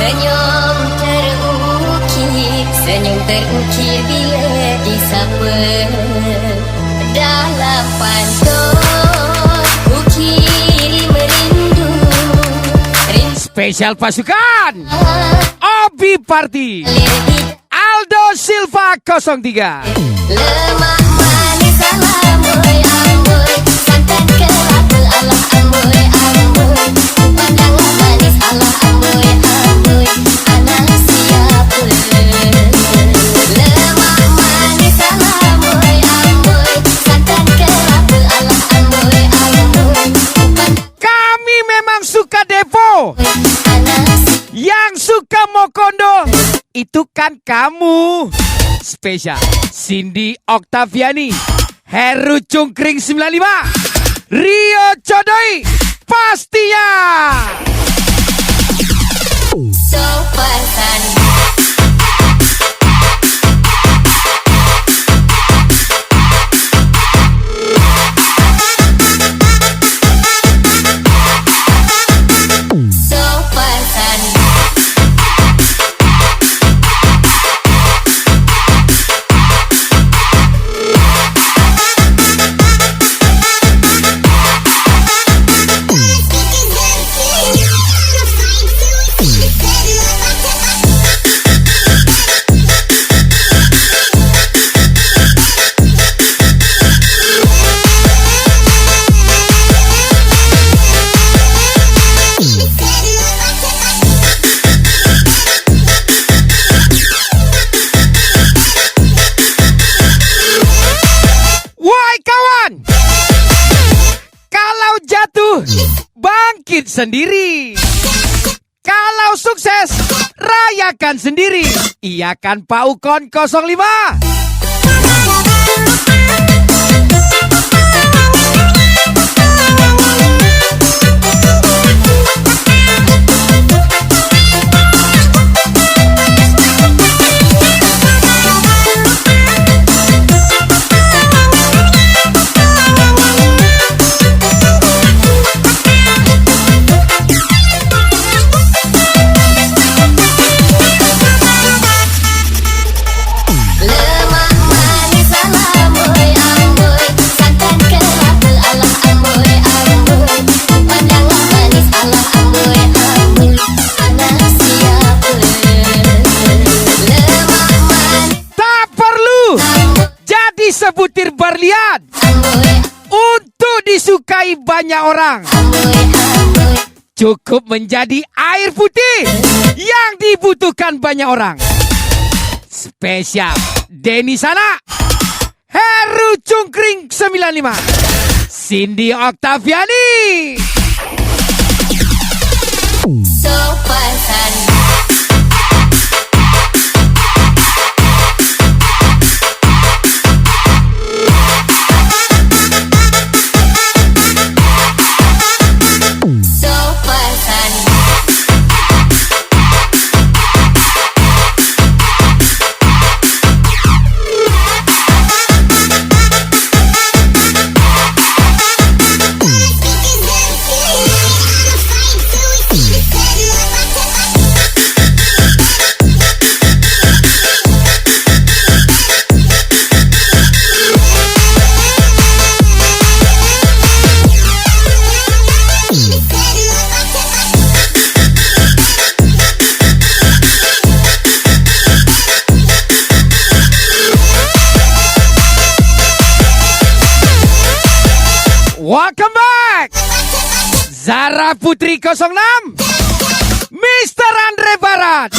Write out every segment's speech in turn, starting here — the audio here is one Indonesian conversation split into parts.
Senyum terukir, senyum terukir bila disapa. Dalam pantun ukir merindu. Spesial pasukan Obi Party Aldo Silva 03. Lemak manis ala amboi amboi, santan kelapa ala amboi amboi, pandangan manis ala amboi amboi, anak siapa? Lemak manis ala amboi amboi, santan kelapa ala amboi amboi, Kami memang suka depo. Yang suka Mokondo itu kan kamu. Spesial Cindy Oktaviani, Heru Cungkring 95, Rio Codoi, pastinya. Sopan santun. Bangkit sendiri. Kalau sukses, rayakan sendiri. Iakan Paukon 05. Sebutir berlian untuk disukai banyak orang. Cukup menjadi air putih yang dibutuhkan banyak orang. Spesial Denny Sana, Heru Cungkring 95, Cindy Oktaviani. Sopan santun. Welcome back, Zara Putri 06, Mr. Andre Barat.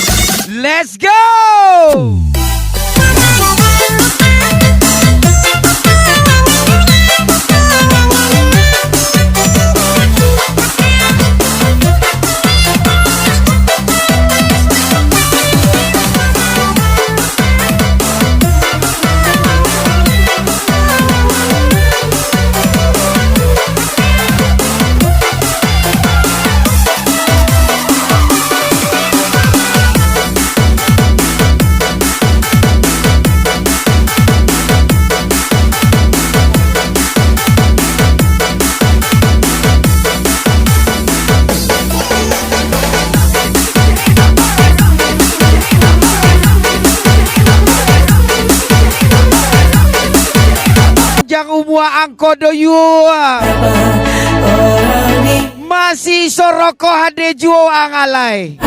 Let's go. mua angkodo yua. Masih soroko hade juo angalai.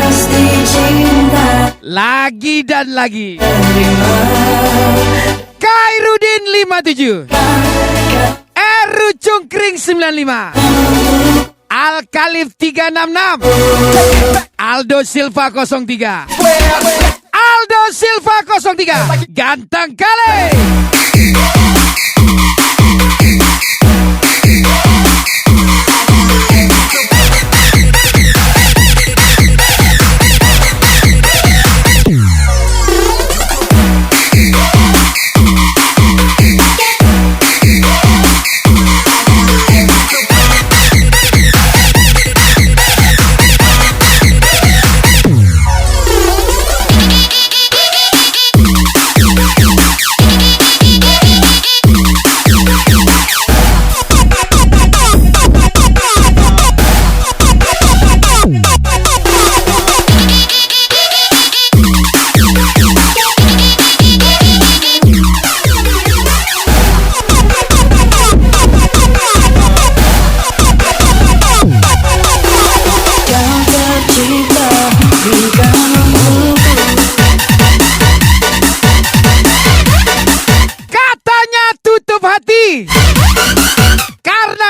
Lagi dan lagi. Kairudin 57. Eru Cungkring 95. Alkalif 366. Aldo Silva 03. Aldo Silva 03. Ganteng kali.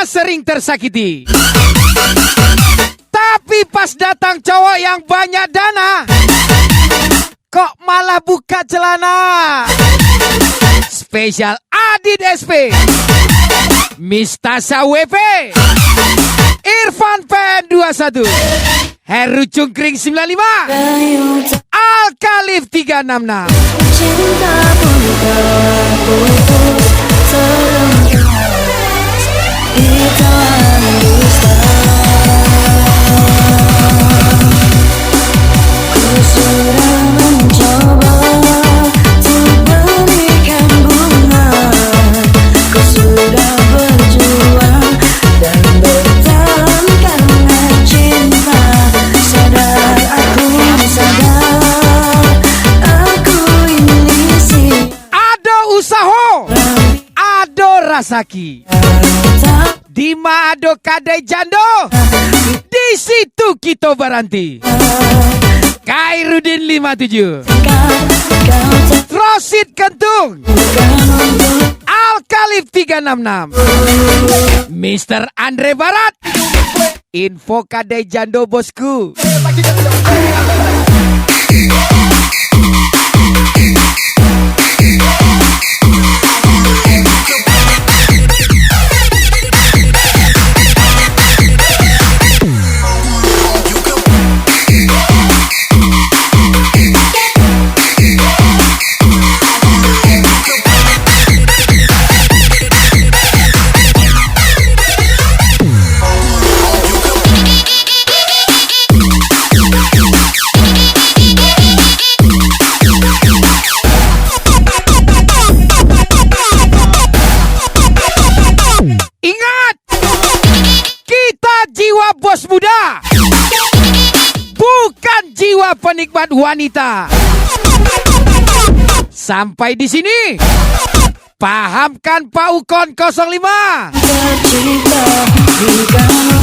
Sering tersakiti. Tapi pas datang cowok yang banyak dana, kok malah buka celana. Spesial Adit SP, Mistasa WP, Irfan Pen 21, Heru Cungkring 95, Alkalif 366. Cinta pun terputus serentak. Hitam dusta, ku sudah mencoba untuk berikan bunga, ku sudah berjuang dan bertahan karena cinta. Sadar aku ini sih. Ado usaho, ado rasaki. Dima ado kadai jando, di situ kita berhenti. Kairudin 57, Rosid Kentung, Alkalif 366, Mr. Andre Barat. Info kadai jando bosku. Bos muda, bukan jiwa penikmat wanita. Sampai di sini, pahamkan Pak Ukon 05. Tercipta di kamu.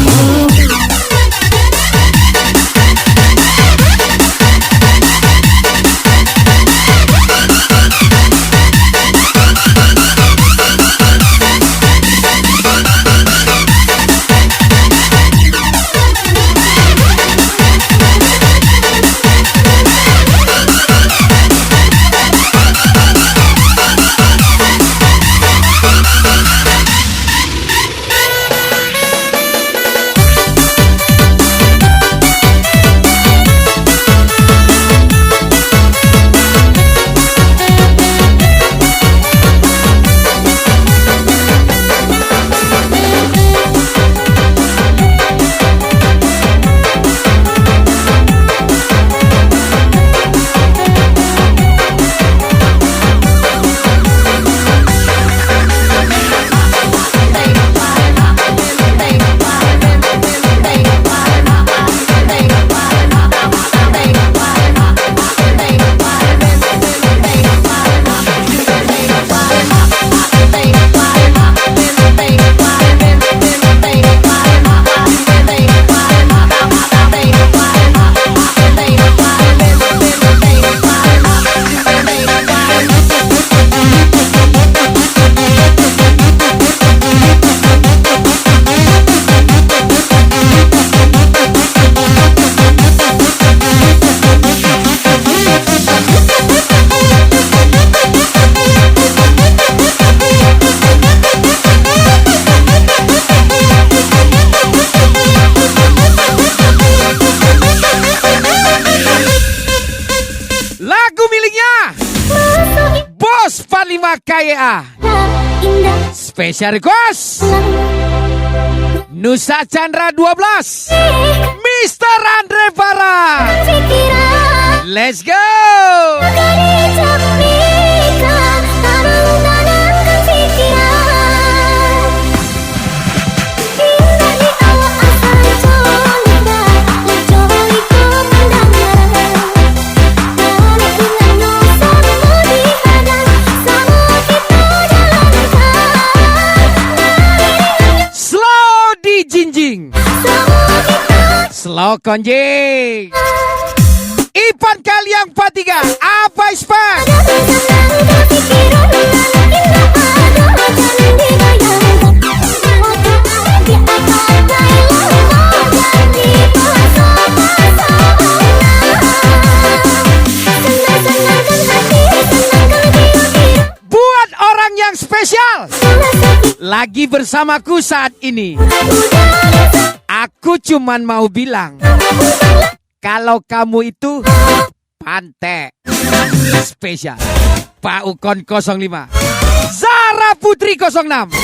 KYA. Indah Special request Nusa Chandra 12 Mr. Andre Farah. pikiran Let's go. dari temikan tanamkan pikiran indah di awal asal colita lecoli pemandangan balik dengan nusa melihadan sama kita jalankan Slow di jinjing, sama kita slow konjing. Ipan Kaliang 43 apa Ispan? Buat orang yang spesial lagi bersamaku saat ini, aku cuman mau bilang kalau kamu itu pantek spesial. Pak Ukon 05, Zara Putri 06.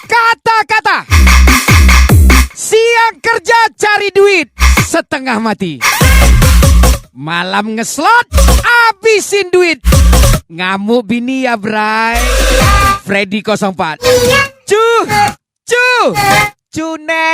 Kata-kata siang kerja cari duit setengah mati, malam ngeslot habisin duit, ngamuk bini ya bray. Freddy 04 Cune.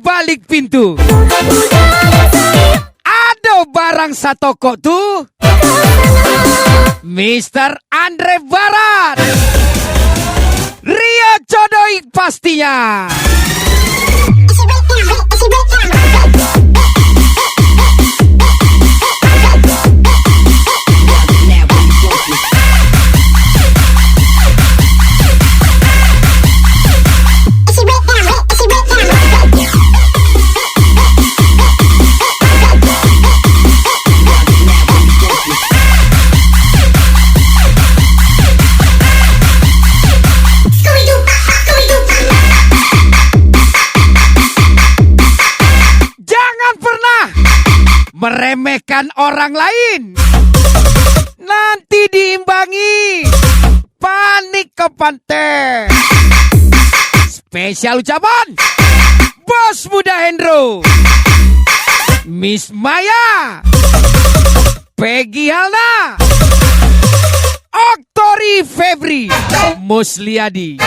Balik pintu, ada barang satoko tuh, Mr. Andre Barat, Ria Codoik pastinya. Meremehkan orang lain, nanti diimbangi panik ke pantai. Spesial ucapan Bos Muda Hendro, Miss Maya, Peggy Halna, Oktori Febri, Musliadi,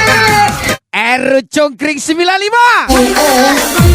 R Congkring 95.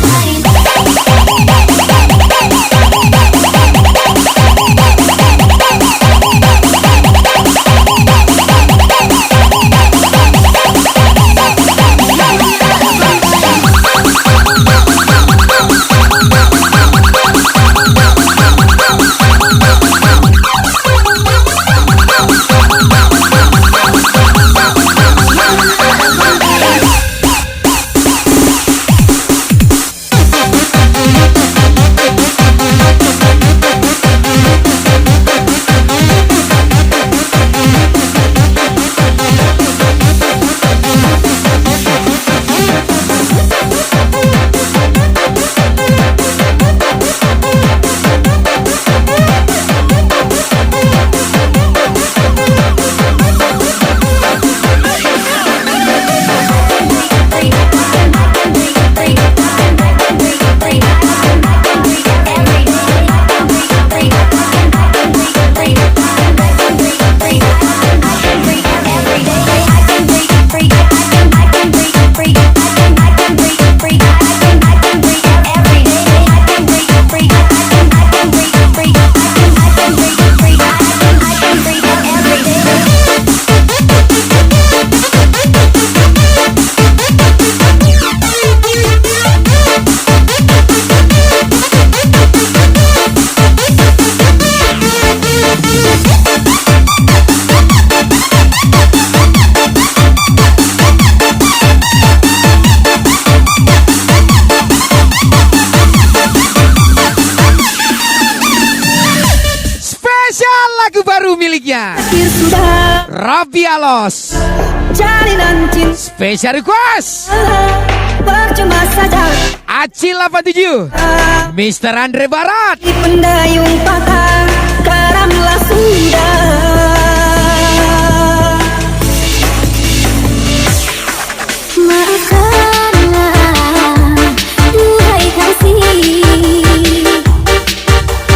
sudah Raffi Alos, jalinan cinta special request percuma saja. Acil 87, Mr. Andre Barat, Di pendayung patah karamlah sudah. Maafkanlah, duhai kasih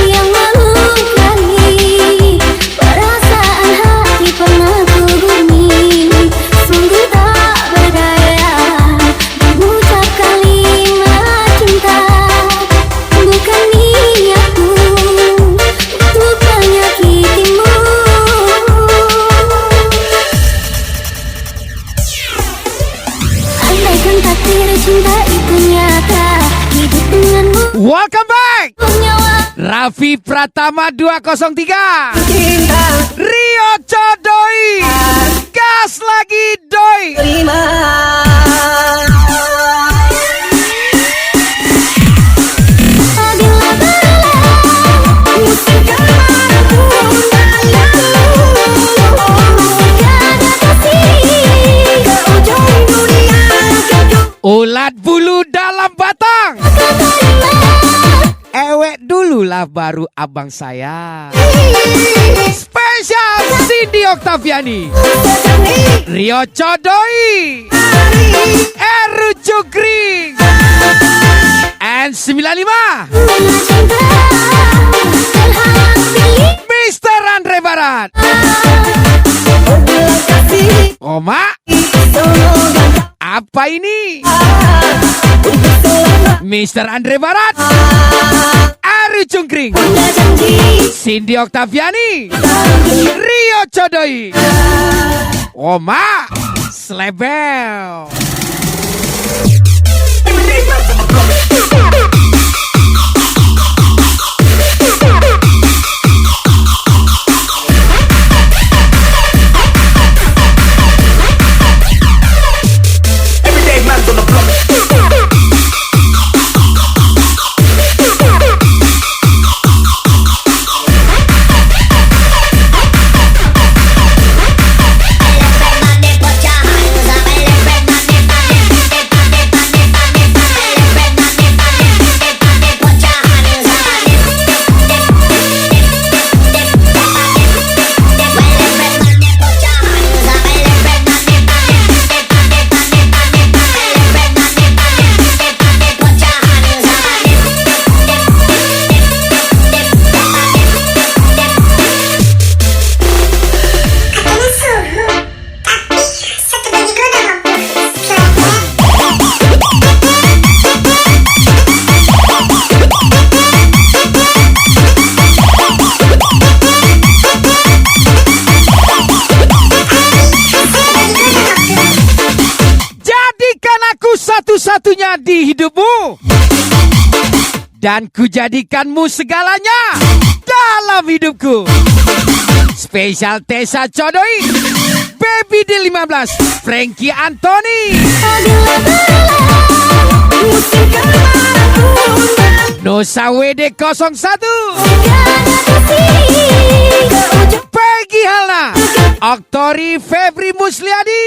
yang melukai perasaan hati pernah kuhuni. Sungguh tak berdaya mengucap kalimat cinta. Bukan niatku untuk menyakitimu. Andaikan takdir cinta itu nyata, hidup denganmu welcome back. nyawa. Raffi Pratama 203, Cinta Rio Codoi, gas lagi doi. terima. Bila berlalu Musim kemarau pun berlalu. masih ada kasih. Ke ujung dunia Ulat bulu dalam batang. Ewek dululah baru abang saya. Spesial Cindy Octaviani, Rio Codoi, Eru Cukring, N95, Dengan cinta terhalang pilih. Mr. Andre Barat, Bila kasih Oma, semoga apa ini? untuk selama Mr. Andre Barat, Eru Cukring, punya janji. Cindy Octaviani, Rio Codoi, Oma, Slebel. Satu-satunya di hidupmu, dan kujadikanmu segalanya dalam hidupku. Spesial Tessa Codoi, Baby D15, Frankie Anthony, Bila berlalu Musim kemarau pun berlalu. Nusa WD 01, masih ada kasih. Ke ujung Peggy Halna, Oktori Febri Musliadi,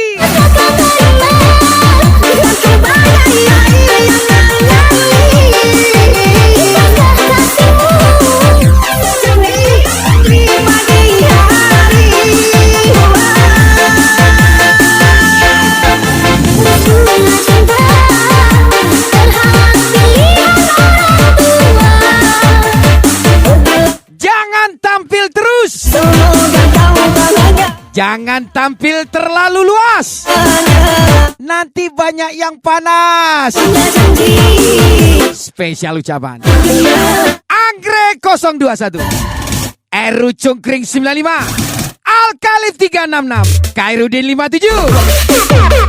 dengan kebaya yang lalu. Ibadah kasihmu Di pagi hari dengan cinta terhalang pilihan orang tua. jangan tampil terus, semoga kau bahagia. jangan tampil terlalu luas, nanti banyak yang panas. Punya janji. Spesial ucapan Anggrek 021, Eru Cungkring 95, Alkalif 366, Kairudin 57.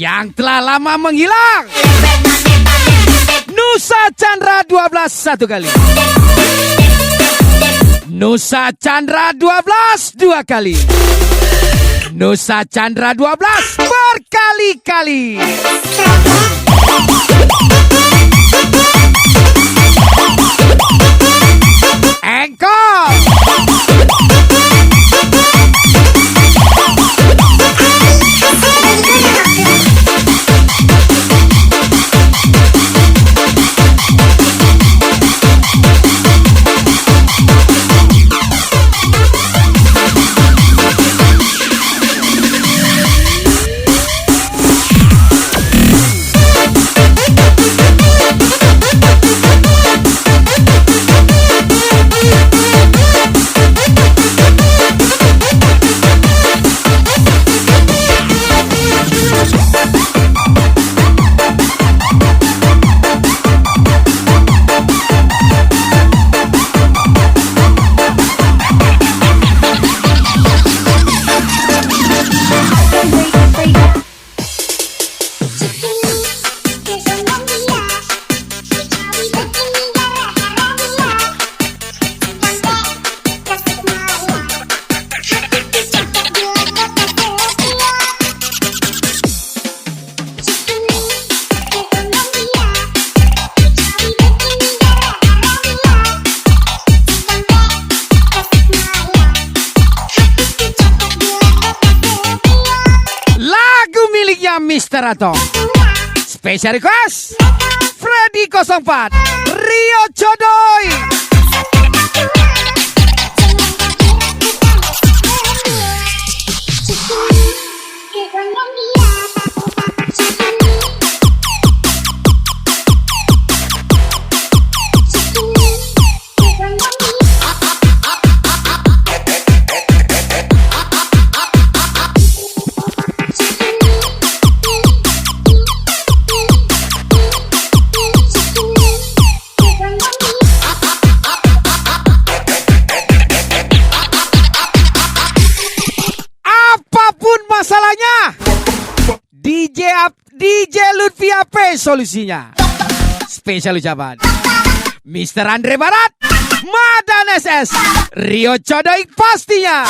yang telah lama menghilang. Nusa Chandra 12 satu kali. Nusa Chandra 12 dua kali. Nusa Chandra 12 berkali-kali. Engkol. Mr. Atong. Special request Freddy 04 Rio Codoy. Masalahnya DJ Lutfi AP solusinya. Spesial ucapan Mr. Andre Barat, Madan SS, Rio Codoy pastinya.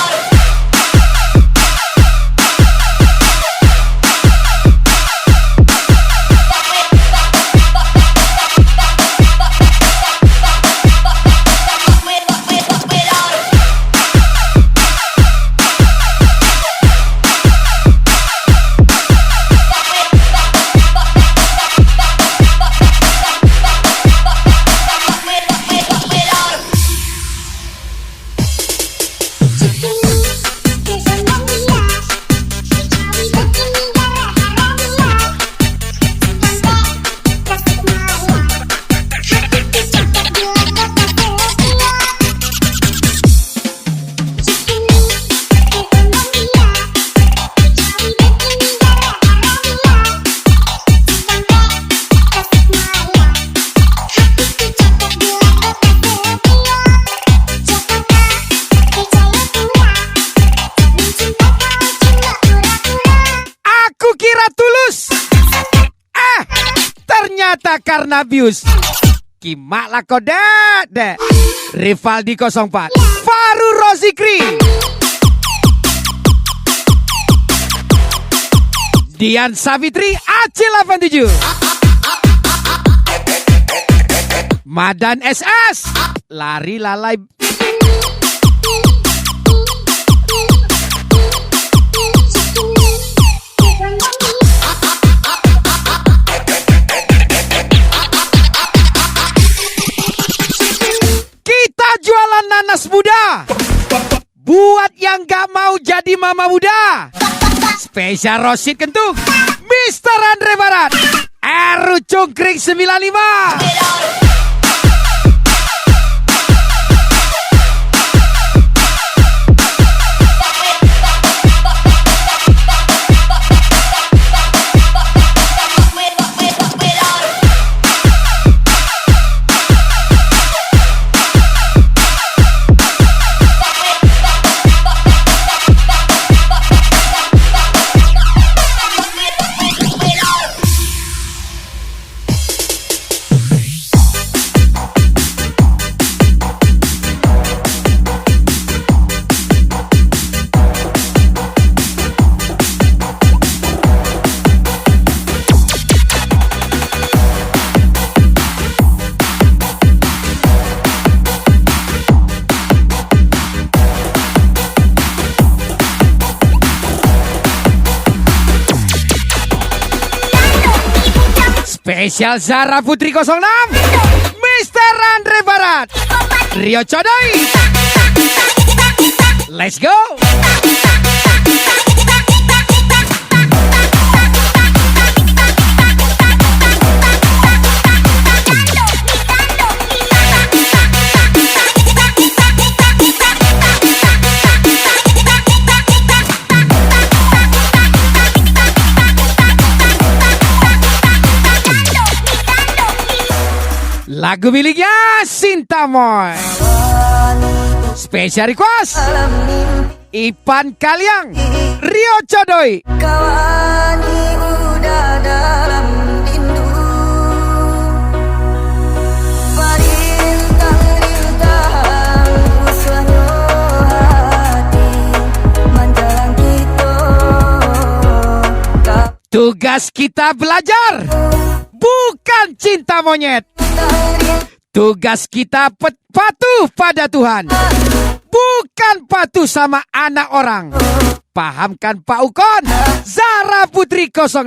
Ternyata karena bius. Kimaklah kode dek. Rivaldi 04 Faru Rozikri, Dian Savitri Acil 87, Madan SS Lari Lalai. Jualan nanas muda buat yang gak mau jadi mama muda. Spesial Rosid Kentung Mr. Andre Barat Eru Cungkring 95. Spesial Zara Putri 06, Mr. Andre Barat, Rio Codoy. Let's go. Lagu miliknya Sinta Moy. Special request Ipan Kaliang, Rio Codoy. Kawani udah dalam rindu, perintah-rintah usahanya hati menjalan kita. Tugas kita belajar, bukan cinta monyet. Tugas kita patuh pada Tuhan, bukan patuh sama anak orang. Pahamkan Pak Ukon, Zara Putri 06.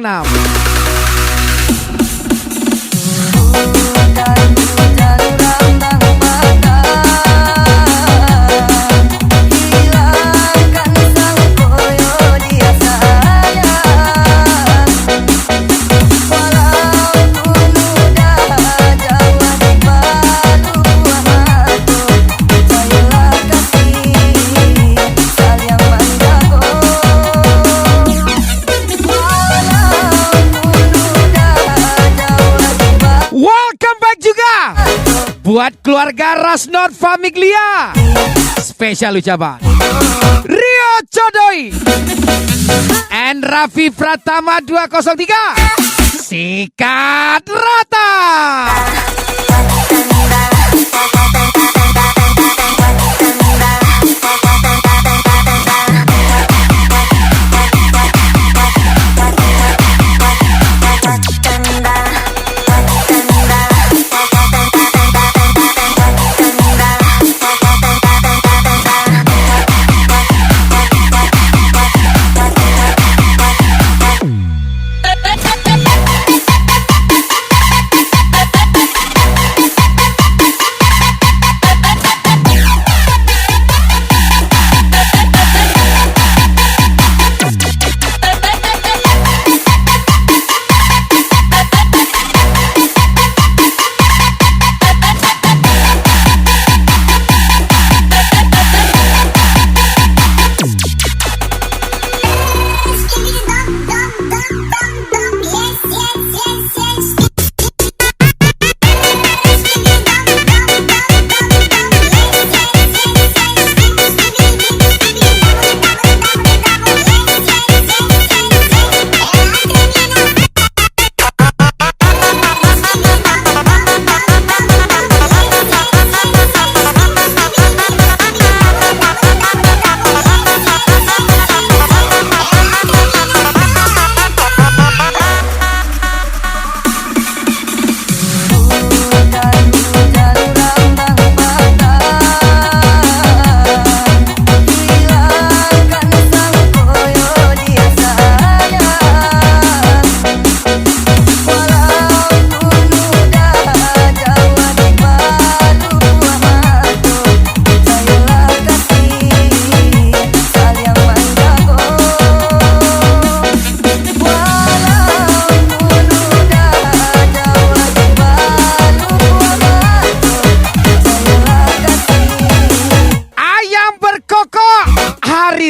Buat keluarga Rasnot Famiglia, spesial ucapan Rio Codoy and Raffi Pratama 203. Sikat rata.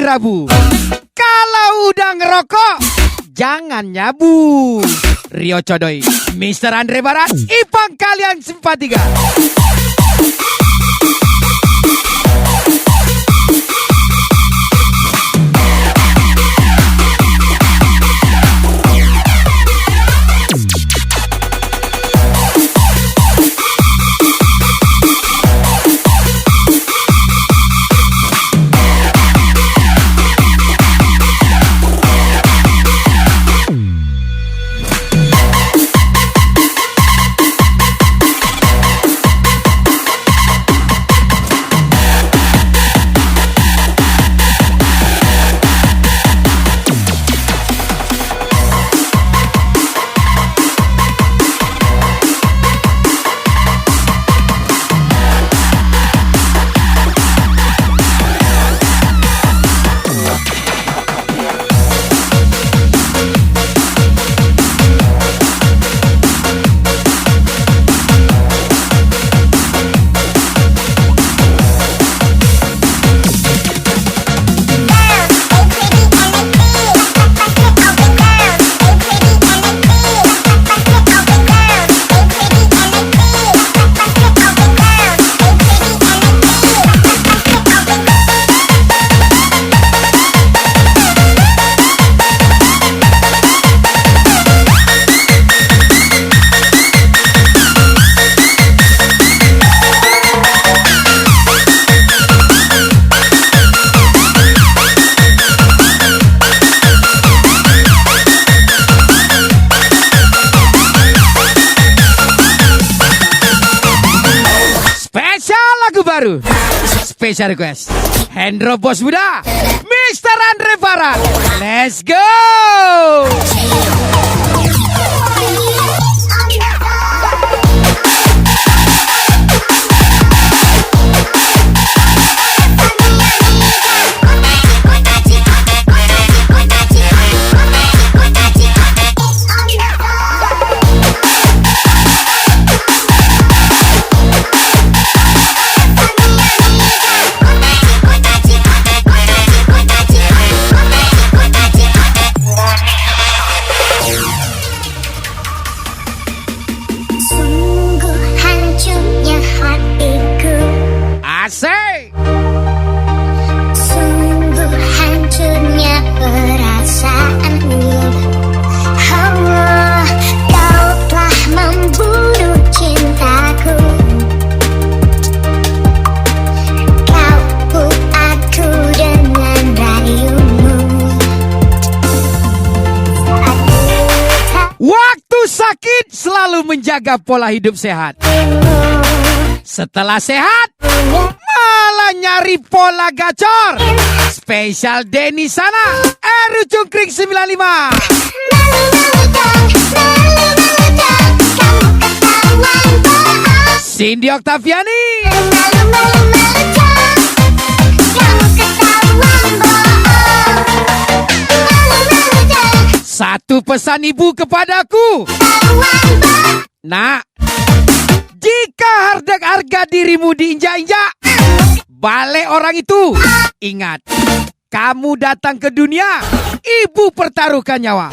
Rabu. Kalau udah ngerokok, jangan nyabu. Rio Codoy, Mr. Andre Barat, Ipang Kaliang Simpatiga. baru. Special request Hendro Bos Muda, Mr. Andre Barat. Let's go. Asik. Sungguh hancurnya perasaanku. Allah, kau telah membunuh cintaku. Kau puk aku dengan rayumu. Waktu sakit selalu menjaga pola hidup sehat. Setelah sehat malah nyari pola gacor. Spesial Denny Sana, Eru Cungkring 95. Cindy Octaviani. Satu pesan ibu kepadaku. Nak, jika harga dirimu diinjak-injak, balik orang itu. Ingat, kamu datang ke dunia, ibu pertaruhkan nyawa.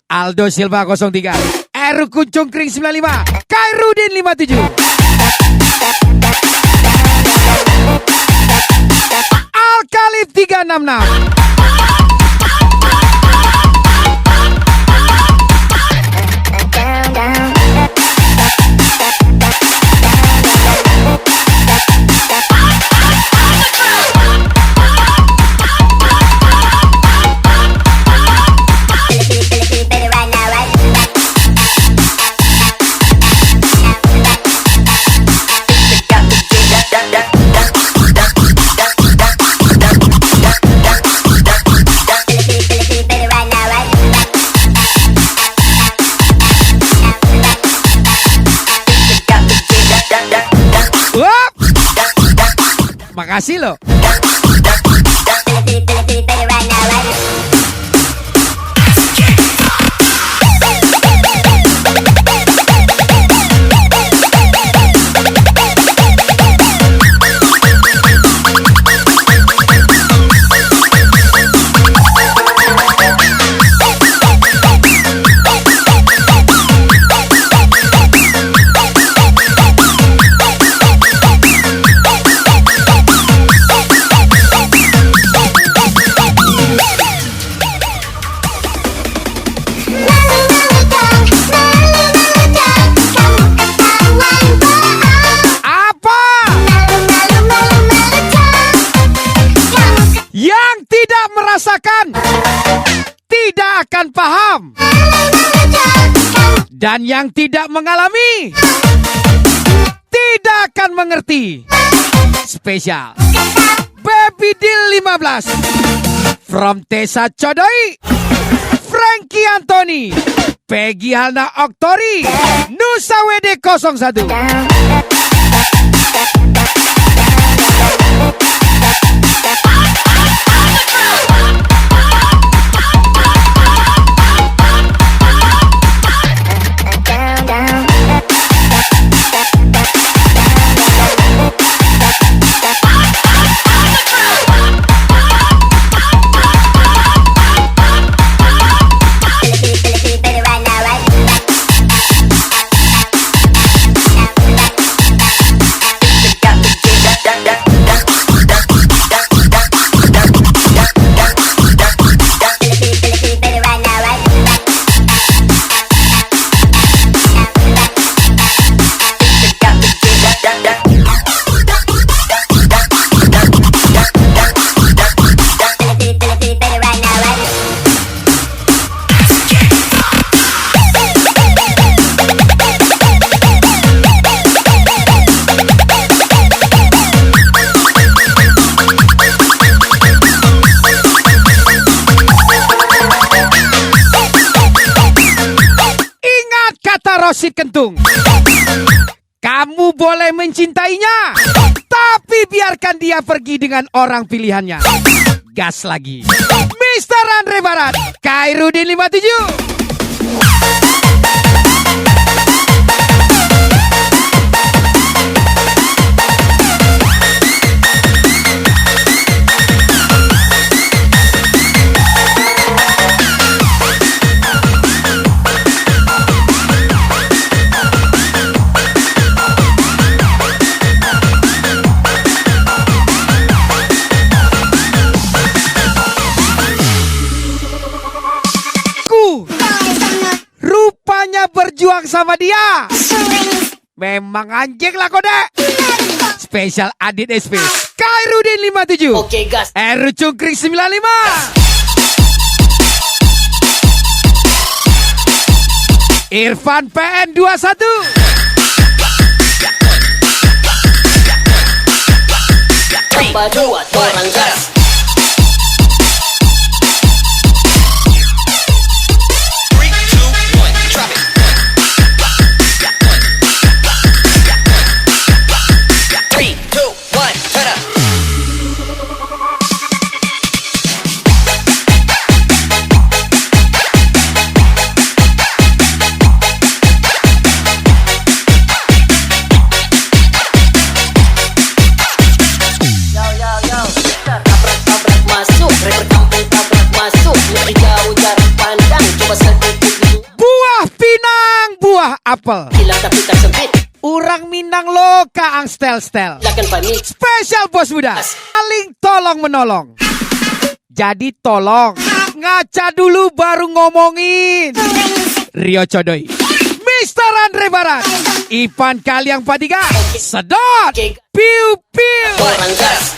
Aldo Silva 03, Eru Cungkring 95, Kairudin 57. Alkalif 366. Makasih loh. Merasakan tidak akan paham, dan yang tidak mengalami tidak akan mengerti. Spesial Baby Deal 15 from Tessa Codoi, Frankie Anthony, Peggy Halna Oktori, Nusa WD 01. Rosid Kentung. Kamu boleh mencintainya, tapi biarkan dia pergi dengan orang pilihannya. Gas lagi. Mr. Andre Barat, Khairuddin 57. Rupanya berjuang sama dia. Memang anjing lah kode. Spesial Adit SP, Khairuddin 57. Oke gas. Eru Cungkring 95. Irfan PN 21. Tambah 2 orang gas. Apel. Hilang tapi tak sempit. Urang Minang lo kaang stel-stel. Silakan panik. Spesial bos muda. Saling tolong menolong. Jadi tolong ngaca dulu baru ngomongin. Rio Codoy, Mr. Andre Barat, Ipan Kaliang 43. Sedot. Piu piu. Orang gas.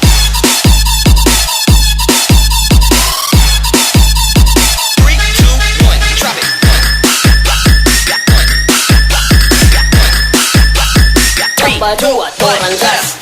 Tambah 2 orang gas.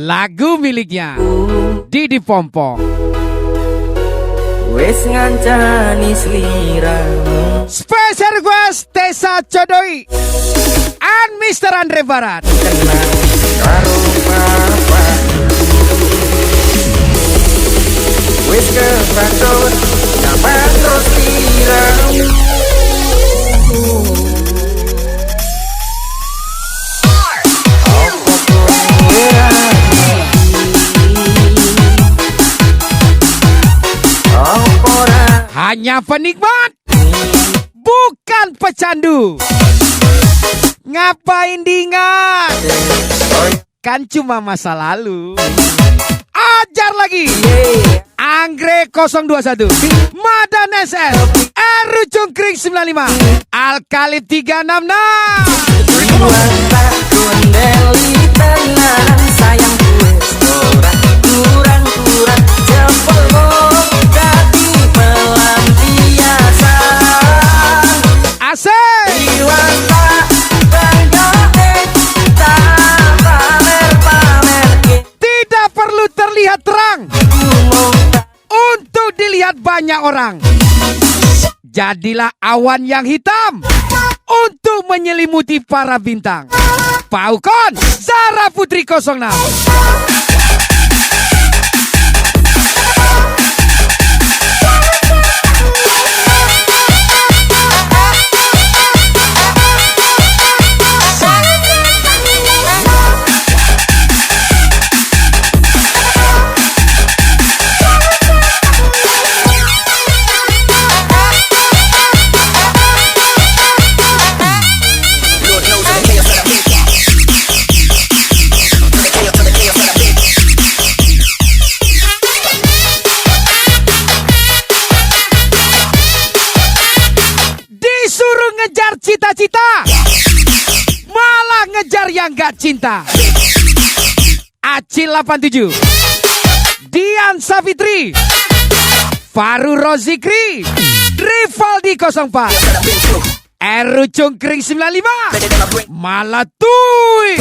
Lagu miliknya Didi Pompong. Wes ngancani sliramu. Special request Tessa Codoy and Mr. Andre Barat. Kenang karo papa. Wes kepancot nyaman terus sliramu. Hanya penikmat, bukan pecandu. Ngapain diingat? Kan cuma masa lalu. Ajar lagi. Anggrek 021, Madan SL, Eru Cungkring 95, Alkalip 366. Buat tak kondeli tenang. banyak orang. Jadilah awan yang hitam untuk menyelimuti para bintang. Paukon, Zara Putri 06. Cita-cita malah ngejar yang gak cinta. Acil 87, Dian Savitri, Faru Rozikri, Rivaldi 04, Eru Cungkring 95, malah tuy.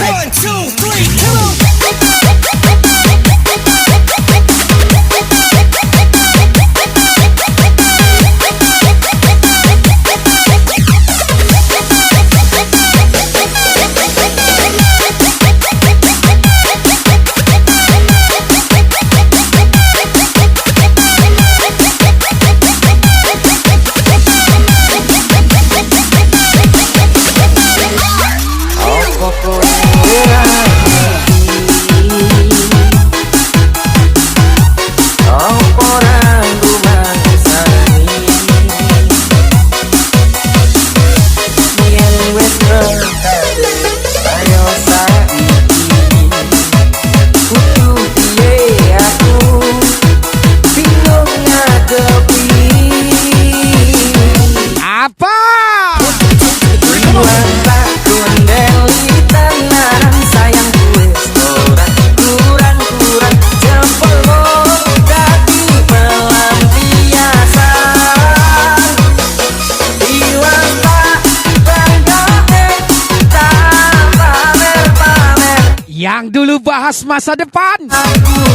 Yang dulu bahas masa depan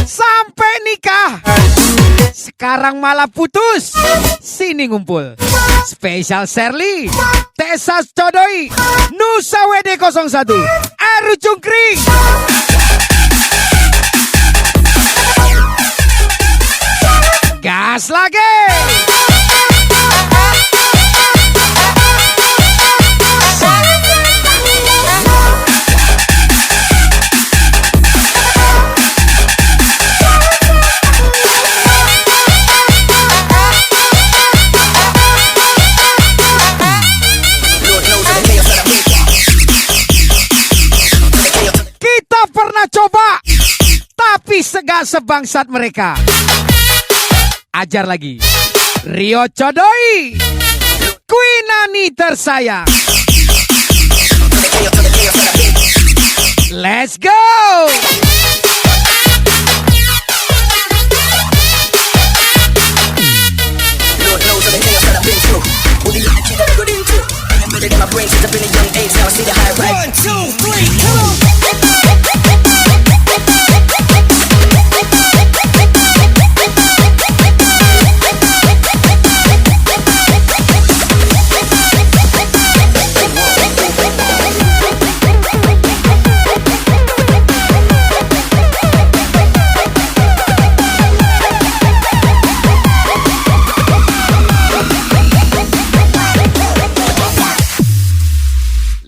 sampai nikah, sekarang malah putus. Sini ngumpul. Spesial Sherly, Tessa Codoi, Nusa WD 01, Eru Cungkring. Gas lagi. Coba, tapi segak sebangsat mereka. Ajar lagi. Rio Codoi, Queen Ani tersayang. Let's go.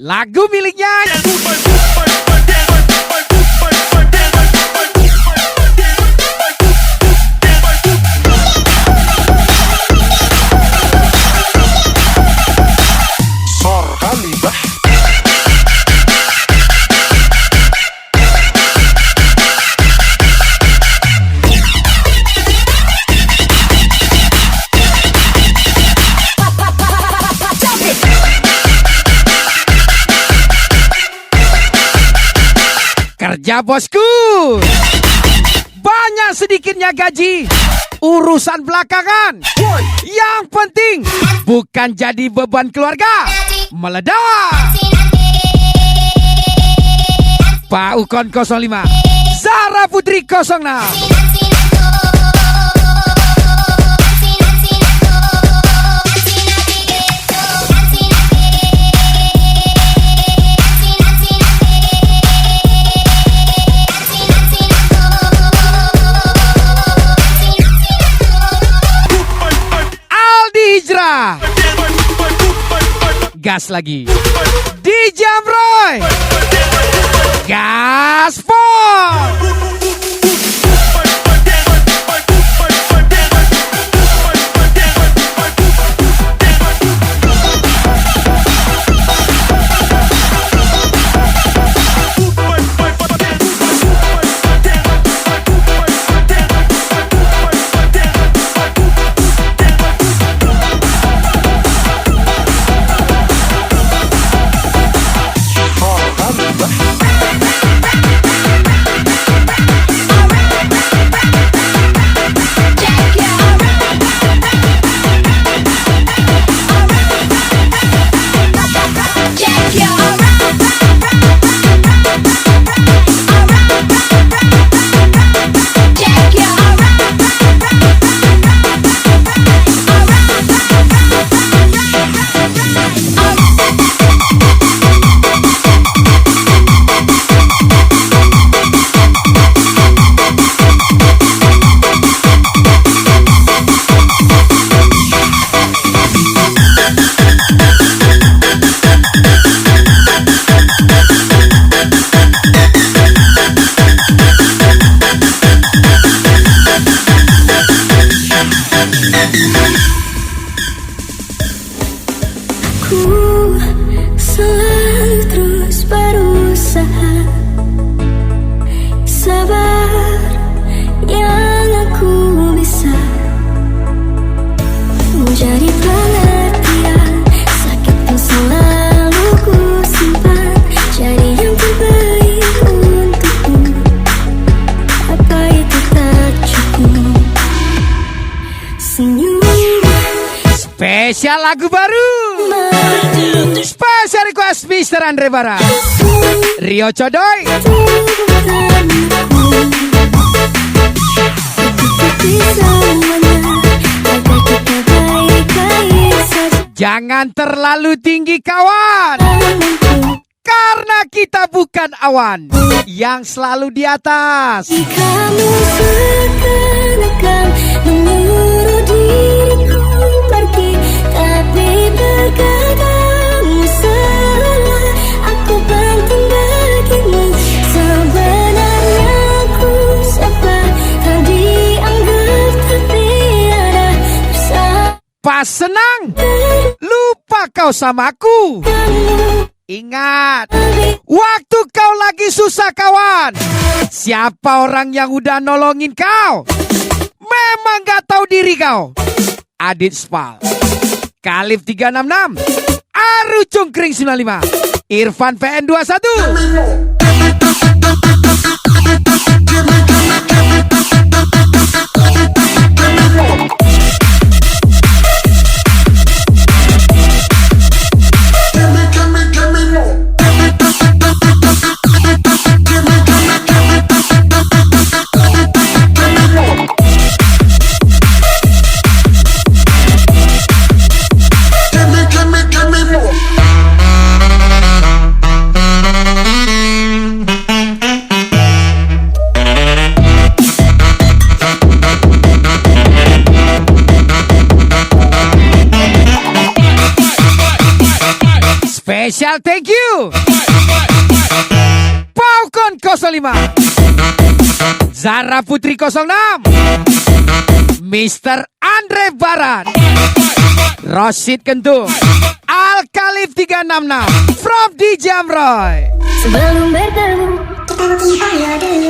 Lagu miliknya kerja bosku. Banyak sedikitnya gaji, urusan belakangan. Yang penting bukan jadi beban keluarga. Meledak. Pak Ukon 05, Zara Putri 06. Hijrah. Gas lagi. DJ Amroy. Gaspol. Selalu terus berusaha, sabar yang aku bisa menjadi pengertian. Sakit yang selalu ku simpan, jadi yang terbaik untukmu. Apa itu tak cukup? Senyum. Spesial lagu baru. Spesial request Mr. Andre Barat, Rio Codoy. Jangan terlalu tinggi kawan, karena kita bukan awan yang selalu di atas. Kamu seakan-akan menyuruh diriku pergi, tapi terkadang salah aku penting bagimu. Sebenarnya aku siapa, tak dianggap tapi ada bersama. Pas senang, lupa kau samaku. Ingat, waktu kau lagi susah kawan, siapa orang yang udah nolongin kau? Memang gak tahu diri kau. Adit Spal, Kalif 366, Aru Cungkring 95, Irfan PN 21. Special thank you Paukon 05, Zara Putri 06, Mr. Andre Barat, Rosid Kentung, Al Kalif 366 from DJ Amroy. Sebelum bertemu, kita tumpah ya dulu.